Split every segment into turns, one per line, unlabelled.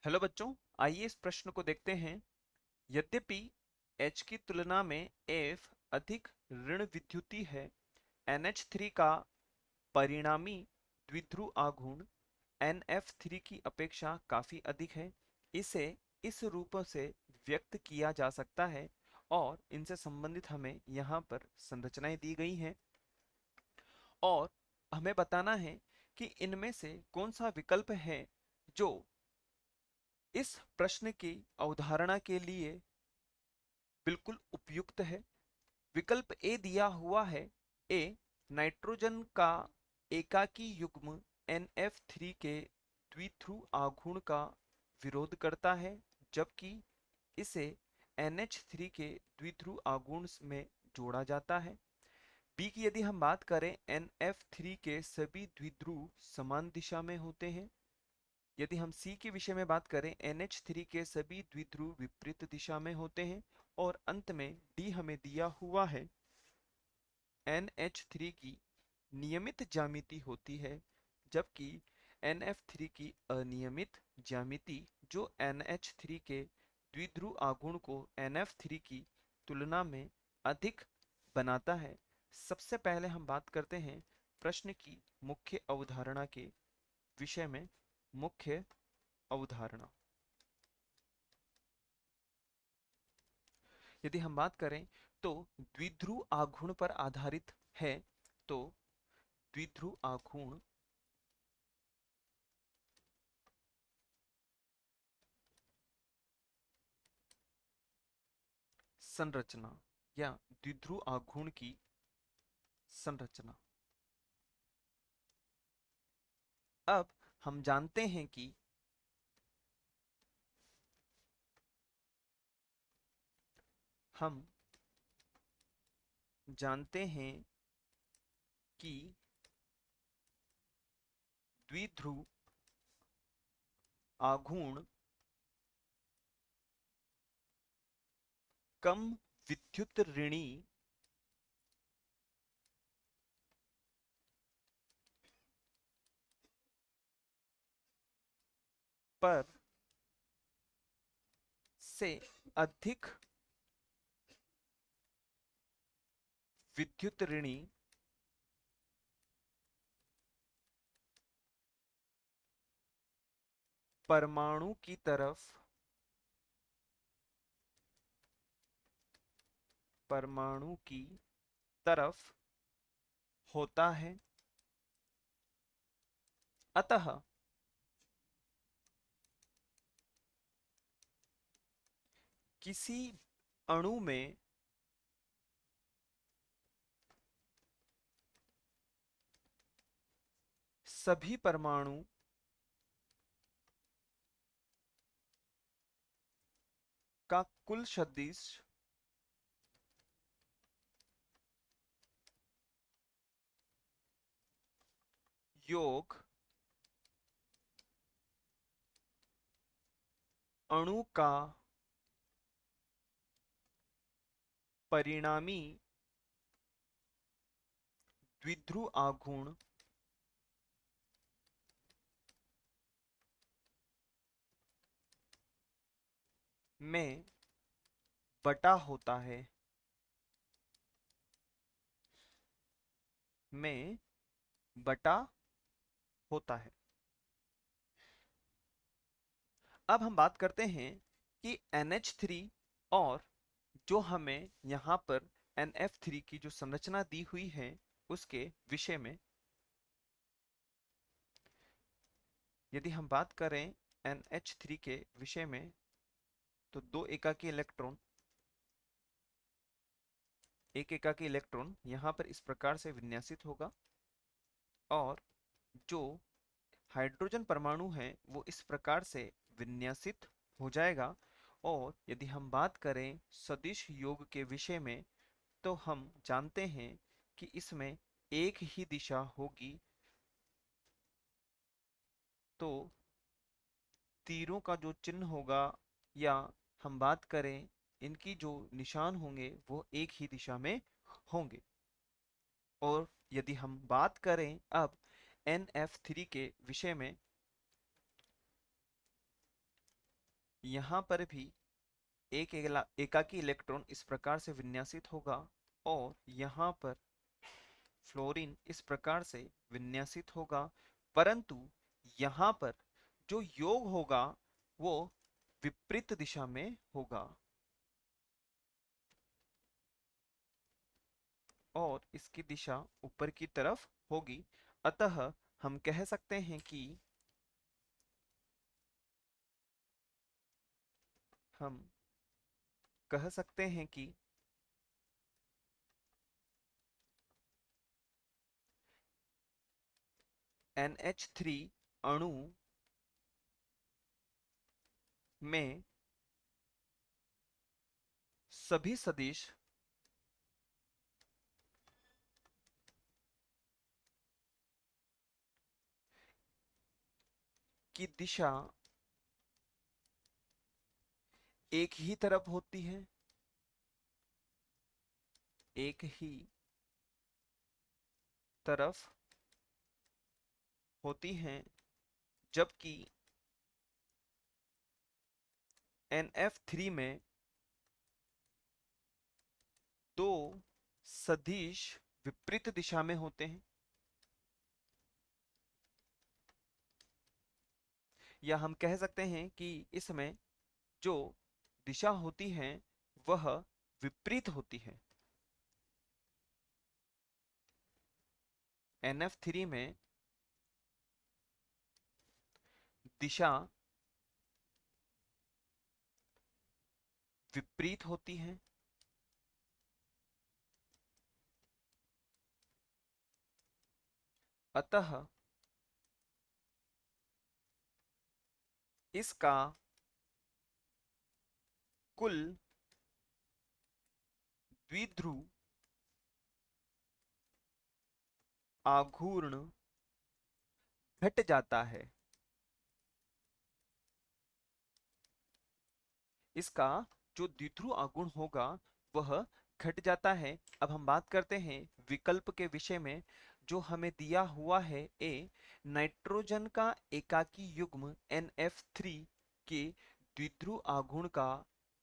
Hello बच्चों, आइए इस प्रश्न को देखते हैं। यद्यपि H की तुलना में F अधिक ऋण विद्युतीय है, NH3 का परिणामी द्विध्रुव आघूर्ण NF3 की अपेक्षा काफी अधिक है। इसे इस रूप से व्यक्त किया जा सकता है और इनसे संबंधित हमें यहाँ पर संरचनाएं दी गई हैं और हमें बताना है कि इनमें से कौन सा विकल्प है जो इस प्रश्न की अवधारणा के लिए बिल्कुल उपयुक्त है। विकल्प ए दिया हुआ है। ए नाइट्रोजन का एकाकी युग्म NF3 के द्विध्रुव आघूर्ण का विरोध करता है, जबकि इसे NH3 के द्विध्रुव आघूर्ण में जोड़ा जाता है। बी की यदि हम बात करें, NF3 के सभी द्विध्रुव समान दिशा में होते हैं। यदि हम सी के विषय में बात करें, NH3 के सभी द्विध्रुव विपरीत दिशा में होते हैं। और अंत में डी हमें दिया हुआ है, NH3 की नियमित ज्यामिति होती है, जबकि NF3 की अनियमित ज्यामिति जो NH3 के द्विध्रुव आघूर्ण को NF3 की तुलना में अधिक बनाता है। सबसे पहले हम बात करते हैं प्रश्न की मुख्य अवधारणा के विषय में। मुख्य अवधारणा, यदि हम बात करें तो द्विध्रुव आघूर्ण पर आधारित है। तो द्विध्रुव आघूर्ण संरचना या द्विध्रुव आघूर्ण की संरचना। अब हम जानते हैं कि हम जानते हैं कि द्विध्रुव आघूर्ण कम विद्युत ऋणी पर से अधिक विद्युत ऋणी परमाणु की तरफ परमाणु की तरफ होता है। अतः किसी अणु में सभी परमाणु का कुल सदिश योग अणु का परिणामी द्विध्रुव आघूर्ण में बटा होता है। में बटा होता है। अब हम बात करते हैं कि NH3 और जो हमें यहाँ पर NF3 की जो संरचना दी हुई है उसके विषय में। यदि हम बात करें NH3 के विषय में, तो दो एकाकी इलेक्ट्रॉन एक एकाकी इलेक्ट्रॉन यहाँ पर इस प्रकार से विन्यासित होगा और जो हाइड्रोजन परमाणु है वो इस प्रकार से विन्यासित हो जाएगा। और यदि हम बात करें सदिश योग के विषय में, तो हम जानते हैं कि इसमें एक ही दिशा होगी। तो तीरों का जो चिन्ह होगा या हम बात करें इनकी जो निशान होंगे वो एक ही दिशा में होंगे। और यदि हम बात करें अब NF3 के विषय में, यहाँ पर भी एकाकी इलेक्ट्रॉन इस प्रकार से विन्यासित होगा और यहाँ पर फ्लोरीन इस प्रकार से विन्यासित होगा, परंतु यहाँ पर जो योग होगा वो विपरीत दिशा में होगा और इसकी दिशा ऊपर की तरफ होगी। अतः हम कह सकते हैं कि हम कह सकते हैं कि NH3 अणु में सभी सदिश की दिशा एक ही तरफ होती है, एक ही तरफ होती हैं, जबकि NF3 में दो सदिश विपरीत दिशा में होते हैं, या हम कह सकते हैं कि इसमें जो दिशा होती है वह विपरीत होती है। NF3 में दिशा विपरीत होती है, अतः इसका कुल द्विध्रुव आघूर्ण घट जाता है। इसका जो द्विध्रुव आघूर्ण होगा वह घट जाता है। अब हम बात करते हैं विकल्प के विषय में। जो हमें दिया हुआ है ए, नाइट्रोजन का एकाकी युग्म NF3 के द्विध्रुव आघूर्ण का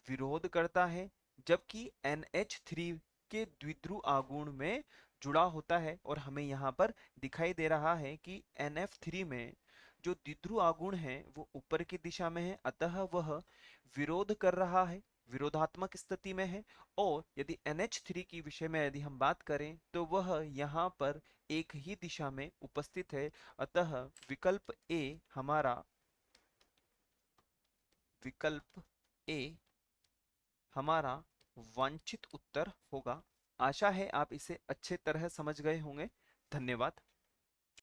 विरोध करता है, जबकि NH3 के द्विध्रुव आघूर्ण में जुड़ा होता है। और हमें यहाँ पर दिखाई दे रहा है कि NF3 में जो द्विध्रुव आघूर्ण है वो ऊपर की दिशा में है, अतः वह विरोध कर रहा है, विरोधात्मक स्थिति में है। और यदि NH3 की विषय में यदि हम बात करें तो वह यहाँ पर एक ही दिशा में उपस्थित है। अतः विकल्प ए हमारा वांछित उत्तर होगा। आशा है आप इसे अच्छे तरह समझ गए होंगे। धन्यवाद।